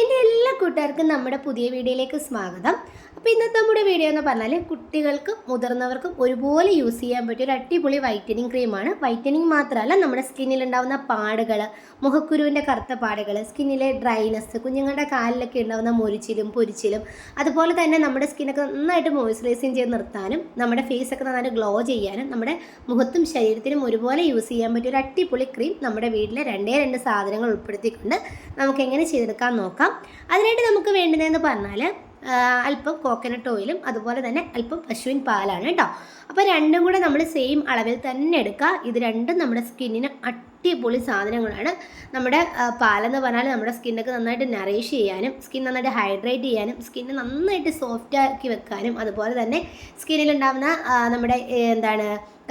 എൻ്റെ എല്ലാ കൂട്ടുകാർക്കും നമ്മുടെ പുതിയ വീഡിയോയിലേക്ക് സ്വാഗതം. അപ്പോൾ ഇന്നത്തെ നമ്മുടെ വീഡിയോ എന്ന് പറഞ്ഞാൽ കുട്ടികൾക്കും മുതിർന്നവർക്കും ഒരുപോലെ യൂസ് ചെയ്യാൻ പറ്റിയ ഒരു അടിപൊളി വൈറ്റനിങ് ക്രീമാണ്. വൈറ്റനിങ് മാത്രമല്ല, നമ്മുടെ സ്കിന്നിൽ ഉണ്ടാകുന്ന പാടുകൾ, മുഖക്കുരുവിൻ്റെ കറുത്ത പാടുകൾ, സ്കിന്നിലെ ഡ്രൈനെസ്, കുഞ്ഞുങ്ങളുടെ കാലിലൊക്കെ ഉണ്ടാകുന്ന മുരിച്ചിലും പൊരിച്ചിലും, അതുപോലെ തന്നെ നമ്മുടെ സ്കിന്നൊക്കെ നന്നായിട്ട് മോയ്സ്ചറൈസിങ് ചെയ്ത് നിർത്താനും നമ്മുടെ ഫേസൊക്കെ നന്നായിട്ട് ഗ്ലോ ചെയ്യാനും നമ്മുടെ മുഖത്തും ശരീരത്തിനും ഒരുപോലെ യൂസ് ചെയ്യാൻ പറ്റിയ ഒരു അടിപൊളി ക്രീം നമ്മുടെ വീട്ടിലെ രണ്ട് സാധനങ്ങൾ ഉൾപ്പെടുത്തിക്കൊണ്ട് നമുക്ക് എങ്ങനെ ചെയ്തെടുക്കാൻ നോക്കാം. അതിനായിട്ട് നമുക്ക് വേണ്ടുന്നതെന്ന് പറഞ്ഞാൽ അല്പം കോക്കനട്ട് ഓയിലും അതുപോലെ തന്നെ അല്പം പശുവിൻ പാലാണ് കേട്ടോ. അപ്പോൾ രണ്ടും കൂടെ നമ്മൾ സെയിം അളവിൽ തന്നെ എടുക്കുക. ഇത് രണ്ടും നമ്മുടെ സ്കിന്നിന് അടിപൊളി സാധനങ്ങളാണ്. നമ്മുടെ പാലെന്ന് പറഞ്ഞാൽ നമ്മുടെ സ്കിന്നൊക്കെ നന്നായിട്ട് നറിഷ് ചെയ്യാനും സ്കിൻ നന്നായിട്ട് ഹൈഡ്രേറ്റ് ചെയ്യാനും സ്കിന്ന് നന്നായിട്ട് സോഫ്റ്റ് ആക്കി വെക്കാനും അതുപോലെ തന്നെ സ്കിന്നിലുണ്ടാകുന്ന നമ്മുടെ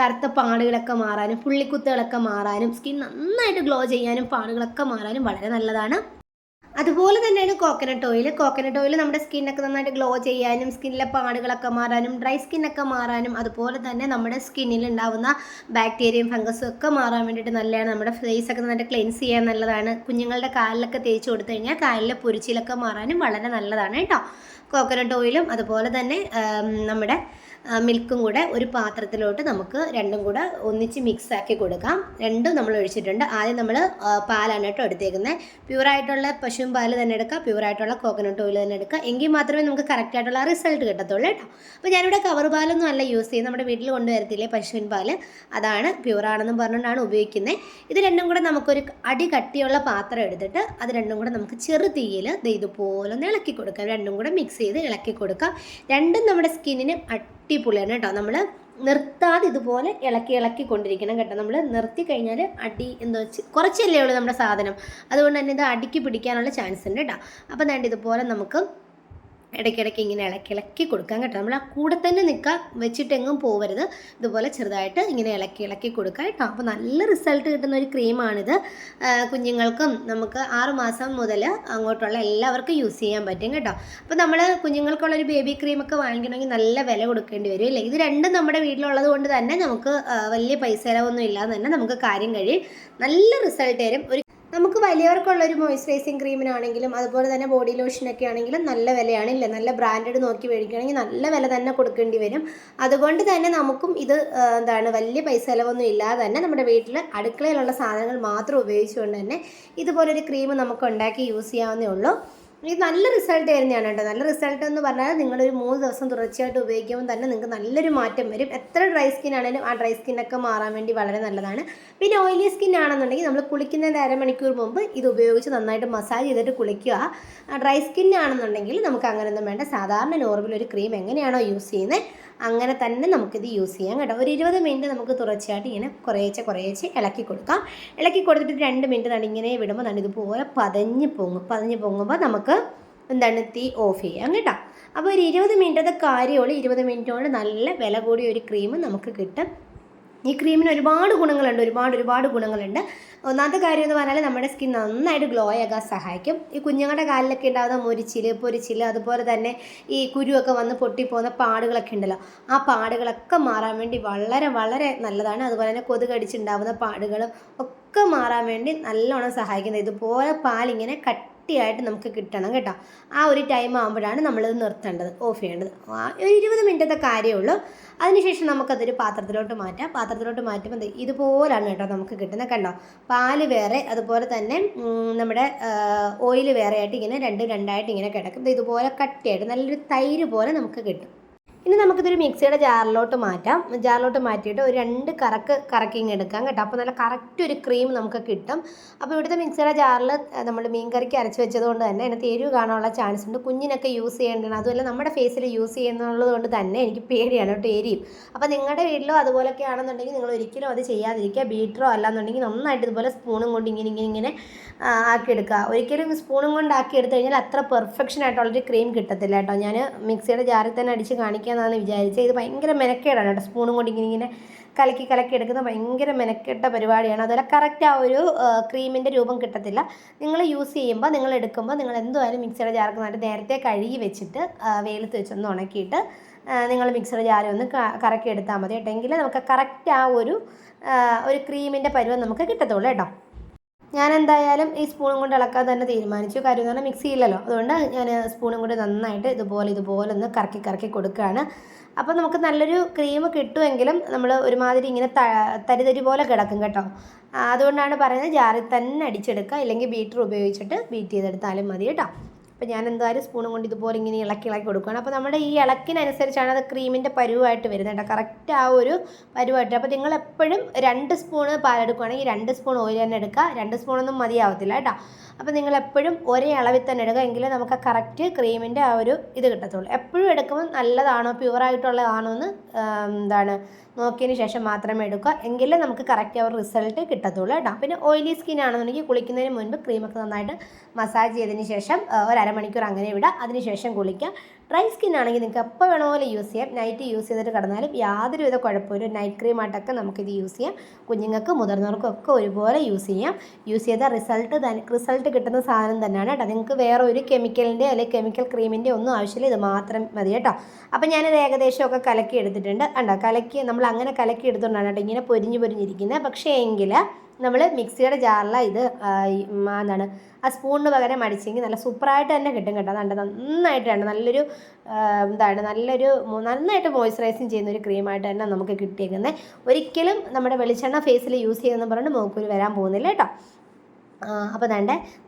കറുത്ത പാടുകളൊക്കെ മാറാനും പുള്ളിക്കുത്തുകളൊക്കെ മാറാനും സ്കിൻ നന്നായിട്ട് ഗ്ലോ ചെയ്യാനും പാടുകളൊക്കെ മാറാനും വളരെ നല്ലതാണ്. അതുപോലെ തന്നെയാണ് കോക്കനട്ട് ഓയിൽ നമ്മുടെ സ്കിന്നൊക്കെ നന്നായിട്ട് ഗ്ലോ ചെയ്യാനും സ്കിന്നിലെ പാടുകളൊക്കെ മാറാനും ഡ്രൈ സ്കിന്നൊക്കെ മാറാനും അതുപോലെ തന്നെ നമ്മുടെ സ്കിന്നിൽ ഉണ്ടാകുന്ന ബാക്ടീരിയയും ഫംഗസും ഒക്കെ മാറാൻ വേണ്ടിയിട്ട് നല്ലതാണ്. നമ്മുടെ ഫേസൊക്കെ നന്നായിട്ട് ക്ലെൻസ് ചെയ്യാൻ നല്ലതാണ്. കുഞ്ഞുങ്ങളുടെ കാലിലൊക്കെ തേച്ച് കൊടുത്തു കഴിഞ്ഞാൽ കാലിലെ പൊരിച്ചിലൊക്കെ മാറാനും വളരെ നല്ലതാണ് കേട്ടോ. കോക്കനട്ട് ഓയിലും അതുപോലെ തന്നെ നമ്മുടെ മിൽക്കും കൂടെ ഒരു പാത്രത്തിലോട്ട് നമുക്ക് രണ്ടും കൂടെ ഒന്നിച്ച് മിക്സ് ആക്കി കൊടുക്കാം. രണ്ടും നമ്മൾ ഒഴിച്ചിട്ടുണ്ട്. ആദ്യം നമ്മൾ പാലാണ് കേട്ടോ എടുത്തേക്കുന്നത്. പ്യൂറായിട്ടുള്ള പശുവും പാൽ തന്നെ എടുക്കുക, പ്യൂറായിട്ടുള്ള കോക്കനട്ട് ഓയിൽ തന്നെ എടുക്കുക. എങ്കിൽ മാത്രമേ നമുക്ക് കറക്റ്റായിട്ടുള്ള റിസൾട്ട് കിട്ടത്തുള്ളൂ കേട്ടോ. അപ്പോൾ ഞാനിവിടെ കവർ പാലൊന്നും അല്ല യൂസ് ചെയ്യുന്നത്. നമ്മുടെ വീട്ടിൽ കൊണ്ടുവരത്തില്ലേ പശുവിൻ പാൽ, അതാണ് പ്യൂറാണെന്നും പറഞ്ഞുകൊണ്ടാണ് ഉപയോഗിക്കുന്നത്. ഇത് രണ്ടും കൂടെ നമുക്കൊരു അടി കട്ടിയുള്ള പാത്രം എടുത്തിട്ട് അത് രണ്ടും കൂടെ നമുക്ക് ചെറു തീയിൽ ഇതുപോലെ ഒന്ന് ഇളക്കി കൊടുക്കാം. രണ്ടും കൂടെ മിക്സ് ചെയ്ത് ഇളക്കി കൊടുക്കാം. രണ്ടും നമ്മുടെ സ്കിന്നിന് അടിപൊളിയാണ് കേട്ടോ. നമ്മൾ നിർത്താതെ ഇതുപോലെ ഇളക്കി കൊണ്ടിരിക്കണം കേട്ടോ. നമ്മൾ നിർത്തി കഴിഞ്ഞാൽ അടി കുറച്ചല്ലേ ഉള്ളൂ നമ്മുടെ സാധനം, അതുകൊണ്ട് തന്നെ ഇത് അടിക്ക് പിടിക്കാനുള്ള ചാൻസ് ഉണ്ട് കേട്ടോ. അപ്പം വേണ്ട ഇതുപോലെ നമുക്ക് ഇടയ്ക്കിടയ്ക്ക് ഇങ്ങനെ ഇളക്കി കൊടുക്കാം കേട്ടോ. നമ്മൾ ആ കൂടെ തന്നെ നിൽക്കുക, വെച്ചിട്ടെങ്ങും പോവരുത്. ഇതുപോലെ ചെറുതായിട്ട് ഇങ്ങനെ ഇളക്കി കൊടുക്കുക കേട്ടോ. അപ്പോൾ നല്ല റിസൾട്ട് കിട്ടുന്ന ഒരു ക്രീമാണിത്. കുഞ്ഞുങ്ങൾക്കും നമുക്ക് 6 മാസം മുതൽ അങ്ങോട്ടുള്ള എല്ലാവർക്കും യൂസ് ചെയ്യാൻ പറ്റും കേട്ടോ. അപ്പോൾ നമ്മൾ കുഞ്ഞുങ്ങൾക്കുള്ളൊരു ബേബി ക്രീമൊക്കെ വാങ്ങിക്കണമെങ്കിൽ നല്ല വില കൊടുക്കേണ്ടി വരും അല്ലേ. ഇത് രണ്ടും നമ്മുടെ വീട്ടിലുള്ളത് കൊണ്ട് തന്നെ നമുക്ക് വലിയ പൈസ ചിലവൊന്നും ഇല്ലാതെ തന്നെ നമുക്ക് കാര്യം കഴിയും. നല്ല റിസൾട്ട് തരും. നമുക്ക് വലിയവർക്കുള്ളൊരു മോയ്സ്ചറൈസിങ് ക്രീമിനാണെങ്കിലും അതുപോലെ തന്നെ ബോഡി ലോഷനൊക്കെ ആണെങ്കിലും നല്ല വിലയാണ് ഇല്ലേ. നല്ല ബ്രാൻഡഡ് നോക്കി മേടിക്കുകയാണെങ്കിൽ നല്ല വില തന്നെ കൊടുക്കേണ്ടി വരും. അതുകൊണ്ട് തന്നെ നമുക്കും ഇത് വലിയ പൈസ ചിലവൊന്നും ഇല്ലാതെ തന്നെ നമ്മുടെ വീട്ടിൽ അടുക്കളയിലുള്ള സാധനങ്ങൾ മാത്രം ഉപയോഗിച്ചുകൊണ്ട് തന്നെ ഇതുപോലൊരു ക്രീം നമുക്ക് ഉണ്ടാക്കി യൂസ് ചെയ്യാവുന്നേ ഉള്ളൂ. ഇത് നല്ല റിസൾട്ട് തരുന്നതാണ് കേട്ടോ. നല്ല റിസൾട്ട് എന്ന് പറഞ്ഞാൽ നിങ്ങളൊരു 3 ദിവസം തുടർച്ചയായിട്ട് ഉപയോഗിക്കുമ്പോൾ തന്നെ നിങ്ങൾക്ക് നല്ലൊരു മാറ്റം വരും. എത്ര ഡ്രൈ സ്കിൻ ആണെങ്കിലും ആ ഡ്രൈ സ്കിന്നൊക്കെ മാറാൻ വേണ്ടി വളരെ നല്ലതാണ്. പിന്നെ ഓയിലി സ്കിൻ ആണെന്നുണ്ടെങ്കിൽ നമ്മൾ കുളിക്കുന്നതിന് അരമണിക്കൂർ മുമ്പ് ഇത് ഉപയോഗിച്ച് നന്നായിട്ട് മസാജ് ചെയ്തിട്ട് കുളിക്കുക. ഡ്രൈ സ്കിൻ ആണെന്നുണ്ടെങ്കിൽ നമുക്ക് അങ്ങനെയൊന്നും വേണ്ട. സാധാരണ നോർമൽ ഒരു ക്രീം എങ്ങനെയാണോ യൂസ് ചെയ്യുന്നത് അങ്ങനെ തന്നെ നമുക്കിത് യൂസ് ചെയ്യാം കേട്ടോ. ഒരു 20 മിനിറ്റ് നമുക്ക് തുടർച്ചയായിട്ട് ഇങ്ങനെ കുറേശ്ശെ ഇളക്കി കൊടുക്കാം. ഇളക്കി കൊടുത്തിട്ട് 2 മിനിറ്റ് ഇങ്ങനെ വിടുമ്പോൾ ഇതുപോലെ പതഞ്ഞ് പൊങ്ങുമ്പോൾ നമുക്ക് തീ ഓഫ് ചെയ്യാം കേട്ടോ. അപ്പോൾ ഒരു 20 മിനിറ്റത്തെ കാര്യമുള്ളൂ. 20 മിനിറ്റ് കൊണ്ട് നല്ല വില കൂടിയ ഒരു ക്രീം നമുക്ക് കിട്ടും. ഈ ക്രീമിന് ഒരുപാട് ഗുണങ്ങളുണ്ട്. ഒന്നാമത്തെ കാര്യം എന്ന് പറഞ്ഞാൽ നമ്മുടെ സ്കിൻ നന്നായിട്ട് ഗ്ലോ ആകാൻ സഹായിക്കും. ഈ കുഞ്ഞുങ്ങളുടെ കാലിലൊക്കെ ഉണ്ടാകുന്ന പൊരിച്ചിൽ അതുപോലെ തന്നെ ഈ കുരുവൊക്കെ വന്ന് പൊട്ടിപ്പോകുന്ന പാടുകളൊക്കെ ഉണ്ടല്ലോ, ആ പാടുകളൊക്കെ മാറാൻ വേണ്ടി വളരെ നല്ലതാണ്. അതുപോലെ തന്നെ കൊതുകടിച്ചുണ്ടാകുന്ന പാടുകൾ ഒക്കെ മാറാൻ വേണ്ടി നല്ലോണം സഹായിക്കുന്നത്. ഇതുപോലെ പാലിങ്ങനെ കട്ടിയായിട്ട് നമുക്ക് കിട്ടണം കേട്ടോ. ആ ഒരു ടൈം ആകുമ്പോഴാണ് നമ്മളിത് നിർത്തേണ്ടത്, ഓഫ് ചെയ്യേണ്ടത്. ഒരു 20 മിനിറ്റത്തെ കാര്യമേ ഉള്ളൂ. അതിനുശേഷം നമുക്കതൊരു പാത്രത്തിലോട്ട് മാറ്റുമ്പോൾ ഇതുപോലാണ് കേട്ടോ നമുക്ക് കിട്ടുന്നത്. കണ്ടോ, പാല് വേറെ അതുപോലെ തന്നെ നമ്മുടെ ഓയിൽ വേറെ ആയിട്ട് ഇങ്ങനെ രണ്ടായിട്ട് ഇങ്ങനെ കിടക്കും. ഇതുപോലെ കട്ടിയായിട്ട് നല്ലൊരു തൈര് പോലെ നമുക്ക് കിട്ടും. ഇനി നമുക്കിതൊരു മിക്സിയുടെ ജാറിലോട്ട് മാറ്റിയിട്ട് ഒരു 2 കറക്കിങ് എടുക്കാം കേട്ടോ. അപ്പോൾ നല്ല കറക്റ്റ് ഒരു ക്രീം നമുക്ക് കിട്ടും. അപ്പോൾ ഇവിടുത്തെ മിക്സിയുടെ ജാറിൽ നമ്മൾ മീൻ കറിക്ക് അരച്ച് വെച്ചത് കൊണ്ട് തന്നെ അതിനകത്ത് എരിവ് കാണാനുള്ള ചാൻസ് ഉണ്ട്. കുഞ്ഞിനൊക്കെ യൂസ് ചെയ്യേണ്ടതാണ്. അതുമല്ല നമ്മുടെ ഫേസിൽ യൂസ് ചെയ്യുന്നുള്ളത് കൊണ്ട് തന്നെ എനിക്ക് പേടിയാണ് കേട്ടോ എരിയും. അപ്പോൾ നിങ്ങളുടെ വീട്ടിലോ അതുപോലൊക്കെ ആണെന്നുണ്ടെങ്കിൽ നിങ്ങൾ ഒരിക്കലും അത് ചെയ്യാതിരിക്കുക. ബീറ്ററോ അല്ലാന്നുണ്ടെങ്കിൽ നന്നായിട്ട് ഇതുപോലെ സ്പൂണും കൊണ്ട് ഇങ്ങനെ ആക്കിയെടുക്കുക. ഒരിക്കലും സ്പൂണും കൊണ്ട് ആക്കിയെടുത്ത് കഴിഞ്ഞാൽ അത്ര പെർഫെക്ഷൻ ആയിട്ടുള്ളൊരു ക്രീം കിട്ടത്തില്ല കേട്ടോ. ഞാൻ മിക്സിയുടെ ജാറിൽ തന്നെ അടിച്ച് കാണിക്കാമെന്നാണ് വിചാരിച്ചത്. ഇത് ഭയങ്കര മെനക്കേടാണ് കേട്ടോ. സ്പൂണും കൊണ്ട് ഇങ്ങനെ കലക്കി എടുക്കുന്ന ഭയങ്കര മെനക്കെട്ട പരിപാടിയാണ്. അതുപോലെ കറക്റ്റ് ആ ഒരു ക്രീമിൻ്റെ രൂപം കിട്ടത്തില്ല. നിങ്ങൾ യൂസ് ചെയ്യുമ്പോൾ നിങ്ങൾ എടുക്കുമ്പോൾ നിങ്ങൾ എന്തായാലും മിക്സിയുടെ ജാർക്ക് നേരത്തെ കഴുകി വെച്ചിട്ട് വെയിലത്ത് വെച്ചൊന്ന് ഉണക്കിയിട്ട് നിങ്ങൾ മിക്സിയുടെ ജാറിൽ ഒന്ന് കറക്കി എടുത്താൽ മതി കേട്ടോ. എങ്കിൽ നമുക്ക് കറക്റ്റ് ആ ഒരു ക്രീമിൻ്റെ പരുവം നമുക്ക് കിട്ടത്തുള്ളൂ കേട്ടോ. ഞാൻ എന്തായാലും ഈ സ്പൂണും കൊണ്ട് ഇളക്കാൻ തന്നെ തീരുമാനിച്ചു. കാര്യം എന്ന് പറഞ്ഞാൽ മിക്സി ഇല്ലല്ലോ, അതുകൊണ്ട് ഞാൻ സ്പൂണും കൊണ്ട് നന്നായിട്ട് ഇതുപോലെ ഒന്ന് കറക്കി കൊടുക്കുകയാണ്. അപ്പോൾ നമുക്ക് നല്ലൊരു ക്രീം കിട്ടുമെങ്കിലും നമ്മൾ ഒരുമാതിരി ഇങ്ങനെ തരി പോലെ കിടക്കും കേട്ടോ. അതുകൊണ്ടാണ് പറയുന്നത് ജാറിൽ തന്നെ അടിച്ചെടുക്കുക, ഇല്ലെങ്കിൽ ബീറ്റർ ഉപയോഗിച്ചിട്ട് ബീറ്റ് ചെയ്തെടുത്താലും മതി കേട്ടോ. അപ്പോൾ ഞാൻ എന്തായാലും സ്പൂണും കൊണ്ട് ഇതുപോലെ ഇങ്ങനെ ഇളക്കി കൊടുക്കുകയാണ്. അപ്പോൾ നമ്മുടെ ഈ ഇളക്കിനനുസരിച്ചാണ് അത് ക്രീമിൻ്റെ പരുവായിട്ട് വരുന്നത് കേട്ടോ, കറക്റ്റ് ആ ഒരു പരുവായിട്ട്. അപ്പോൾ നിങ്ങൾ എപ്പോഴും 2 സ്പൂണ് പാലെടുക്കുകയാണെങ്കിൽ 2 സ്പൂൺ ഓയിൽ തന്നെ എടുക്കുക. 2 സ്പൂണൊന്നും മതിയാവത്തില്ല കേട്ടോ. അപ്പോൾ നിങ്ങൾ എപ്പോഴും ഒരേ അളവിൽ തന്നെ എടുക്കുക, എങ്കിലേ നമുക്ക് കറക്റ്റ് ക്രീമിൻ്റെ ആ ഒരു ഇത് കിട്ടത്തുള്ളൂ. എപ്പോഴും എടുക്കുമ്പോൾ നല്ലതാണോ പ്യുവറായിട്ടുള്ളതാണോ എന്ന് നോക്കിയതിന് ശേഷം മാത്രമേ എടുക്കുക, എങ്കിലേ നമുക്ക് കറക്റ്റ് ആ ഒരു റിസൾട്ട് കിട്ടത്തുള്ളൂ കേട്ടോ. പിന്നെ ഓയിലി സ്കിൻ ആണെന്നുണ്ടെങ്കിൽ കുളിക്കുന്നതിന് മുൻപ് ക്രീമൊക്കെ നന്നായിട്ട് മസാജ് ചെയ്തതിന് ശേഷം ഒരു അരമണിക്കൂർ അങ്ങനെ വിടുക, അതിനുശേഷം കുളിക്കുക. ഡ്രൈ സ്കിൻ ആണെങ്കിൽ നിങ്ങൾക്ക് എപ്പോൾ വേണമെങ്കിലും യൂസ് ചെയ്യാം. നൈറ്റ് യൂസ് ചെയ്തിട്ട് കിടന്നാലും യാതൊരുവിധ കുഴപ്പമില്ല. നൈറ്റ് ക്രീമായിട്ടൊക്കെ നമുക്കിത് യൂസ് ചെയ്യാം. കുഞ്ഞുങ്ങൾക്ക് മുതിർന്നവർക്കും ഒക്കെ ഒരുപോലെ യൂസ് ചെയ്യാം. യൂസ് ചെയ്ത റിസൾട്ട് കിട്ടുന്ന സാധനം തന്നെയാണ് കേട്ടോ. നിങ്ങൾക്ക് വേറെ ഒരു കെമിക്കലിൻ്റെ അല്ലെങ്കിൽ കെമിക്കൽ ക്രീമിൻ്റെ ഒന്നും ആവശ്യമില്ല, ഇത് മാത്രം മതി കേട്ടോ. അപ്പോൾ ഞാനിത് ഏകദേശമൊക്കെ കലക്കി എടുത്തിട്ടുണ്ട്. നമ്മൾ അങ്ങനെ കലക്കി എടുത്തുകൊണ്ടാണ് കേട്ടോ ഇങ്ങനെ പൊരിഞ്ഞിരിക്കുന്നത്. പക്ഷേ എങ്കിൽ നമ്മൾ മിക്സിയുടെ ജാറിൽ ഇത് ആ സ്പൂണിന് പകരം അടിച്ചെങ്കിൽ നല്ല സൂപ്പറായിട്ട് തന്നെ കിട്ടും കേട്ടോ. നന്നായിട്ടാണ് നന്നായിട്ട് മോയ്സ്ചറൈസിങ് ചെയ്യുന്ന ഒരു ക്രീമായിട്ട് തന്നെ നമുക്ക് കിട്ടിയേക്കുന്നത്. ഒരിക്കലും നമ്മുടെ വെളിച്ചെണ്ണ ഫേസിൽ യൂസ് ചെയ്യുമെന്ന് പറഞ്ഞിട്ട് മൂക്കുരു വരാൻ പോകുന്നില്ല കേട്ടോ. അപ്പോൾ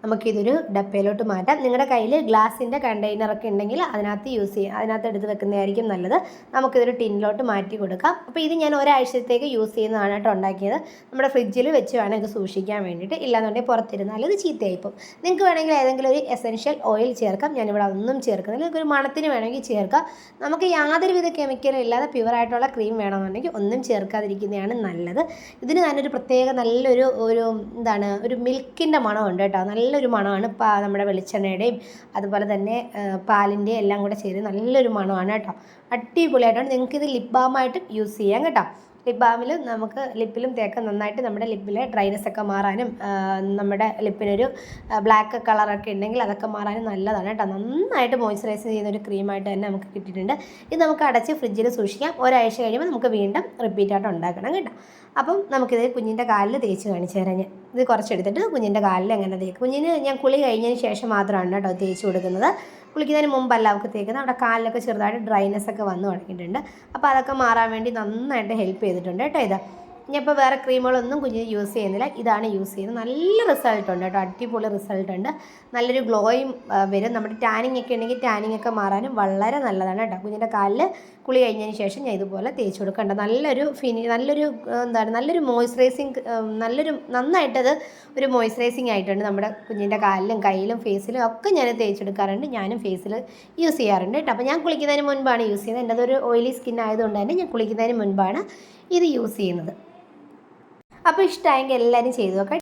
നമുക്കിതൊരു ഡപ്പയിലോട്ട് മാറ്റാം. നിങ്ങളുടെ കയ്യിൽ ഗ്ലാസിൻ്റെ കണ്ടെയ്നറൊക്കെ ഉണ്ടെങ്കിൽ അതിനകത്ത് എടുത്ത് വെക്കുന്നതായിരിക്കും നല്ലത്. നമുക്കിതൊരു ടിന്നിലോട്ട് മാറ്റി കൊടുക്കാം. അപ്പോൾ ഇത് ഞാൻ ഒരാഴ്ചത്തേക്ക് യൂസ് ചെയ്യുന്നതാണ് കേട്ടോ ഉണ്ടാക്കിയത്. നമ്മുടെ ഫ്രിഡ്ജിൽ വെച്ച് വേണം ഇത് സൂക്ഷിക്കാൻ വേണ്ടിയിട്ട്, ഇല്ലാന്നുണ്ടെങ്കിൽ പുറത്തിരുന്നാൽ ഇത് ചീത്തയായിപ്പോൾ. നിങ്ങൾക്ക് വേണമെങ്കിൽ ഏതെങ്കിലും ഒരു എസെൻഷ്യൽ ഓയിൽ ചേർക്കാം. ഞാനിവിടെ ഒന്നും ചേർക്കുന്നില്ല. നിങ്ങൾക്കൊരു മണത്തിന് വേണമെങ്കിൽ ചേർക്കാം. നമുക്ക് യാതൊരുവിധ കെമിക്കലും ഇല്ലാതെ പ്യുവറായിട്ടുള്ള ക്രീം വേണമെന്നുണ്ടെങ്കിൽ ഒന്നും ചേർക്കാതിരിക്കുന്നതാണ് നല്ലത്. ഇതിന് നല്ലൊരു പ്രത്യേക നല്ലൊരു ഒരു മിൽക്കിൻ്റെ മണമുണ്ട് കേട്ടോ. നല്ലൊരു മണമാണ് നമ്മുടെ വെളിച്ചെണ്ണയുടെയും അതുപോലെ തന്നെ പാലിൻ്റെയും എല്ലാം കൂടെ ചേർന്ന് നല്ലൊരു മണമാണ് കേട്ടോ. അടിപൊളിയായിട്ടാണ്. നിങ്ങൾക്കിത് ലിപ് ബാമായിട്ട് യൂസ് ചെയ്യാം കേട്ടോ. ലിപ് ബാമിൽ നമുക്ക് ലിപ്പിലും തേക്കാൻ നന്നായിട്ട് നമ്മുടെ ലിപ്പിലെ ഡ്രൈനെസ് ഒക്കെ മാറാനും നമ്മുടെ ലിപ്പിനൊരു ബ്ലാക്ക് കളറൊക്കെ ഉണ്ടെങ്കിൽ അതൊക്കെ മാറാനും നല്ലതാണ് കേട്ടോ. നന്നായിട്ട് മോയ്സ്ചറൈസ് ചെയ്യുന്നൊരു ക്രീമായിട്ട് തന്നെ നമുക്ക് കിട്ടിയിട്ടുണ്ട്. ഇത് നമുക്ക് അടച്ച് ഫ്രിഡ്ജിൽ സൂക്ഷിക്കാം. ഒരാഴ്ച കഴിയുമ്പോൾ നമുക്ക് വീണ്ടും റിപ്പീറ്റായിട്ട് ഉണ്ടാക്കണം കേട്ടോ. അപ്പം നമുക്കിത് കുഞ്ഞിൻ്റെ കാലിൽ തേച്ച് കാണിച്ചു തരാം. ഞാൻ ഇത് കുറച്ചെടുത്തിട്ട് കുഞ്ഞിൻ്റെ കാലിൽ എങ്ങനെ തേക്കും. കുഞ്ഞിന് ഞാൻ കുളി കഴിഞ്ഞതിന് ശേഷം മാത്രമാണ് കേട്ടോ തേച്ച് കൊടുക്കുന്നത്. കുളിക്കുന്നതിന് മുമ്പല്ല അവർക്ക് തേക്കുന്നത്. അവിടെ കാലിലൊക്കെ ചെറുതായിട്ട് ഡ്രൈനെസ് ഒക്കെ വന്നു തുടങ്ങിയിട്ടുണ്ട്. അപ്പോൾ അതൊക്കെ മാറാൻ വേണ്ടി നന്നായിട്ട് ഹെൽപ്പ് ചെയ്തിട്ടുണ്ട് കേട്ടോ ഇത്. ഞാനിപ്പോൾ വേറെ ക്രീമുകളൊന്നും കുഞ്ഞിന് യൂസ് ചെയ്യുന്നില്ല, ഇതാണ് യൂസ് ചെയ്യുന്നത്. നല്ല റിസൾട്ട് ഉണ്ട് കേട്ടോ, അടിപൊളി റിസൾട്ട് ഉണ്ട്. നല്ലൊരു ഗ്ലോയും വരും. നമ്മുടെ ടാനിങ് ഒക്കെ ഉണ്ടെങ്കിൽ ടാനിങ് ഒക്കെ മാറാനും വളരെ നല്ലതാണ് കേട്ടോ. കുഞ്ഞിൻ്റെ കാലിൽ കുളി കഴിഞ്ഞതിന് ശേഷം ഞാൻ ഇതുപോലെ തേച്ച് കൊടുക്കേണ്ട നല്ലൊരു മോയ്സ്ചറൈസിങ് നന്നായിട്ടത് ഒരു മോയ്സ്ചറൈസിങ് ആയിട്ടുണ്ട്. നമ്മുടെ കുഞ്ഞിൻ്റെ കാലിലും കയ്യിലും ഫേസിലും ഒക്കെ ഞാൻ തേച്ചെടുക്കാറുണ്ട്. ഞാനും ഫേസിൽ യൂസ് ചെയ്യാറുണ്ട് കേട്ടോ. അപ്പോൾ ഞാൻ കുളിക്കുന്നതിന് മുൻപാണ് യൂസ് ചെയ്യുന്നത്. എൻ്റെ അതൊരു ഓയിലി സ്കിൻ ആയതുകൊണ്ട് തന്നെ ഞാൻ കുളിക്കുന്നതിന് മുൻപാണ് ഇത് യൂസ് ചെയ്യുന്നത്. അപ്പോൾ ഇഷ്ടമായെങ്കിൽ എല്ലാവരും ചെയ്തു നോക്കാം.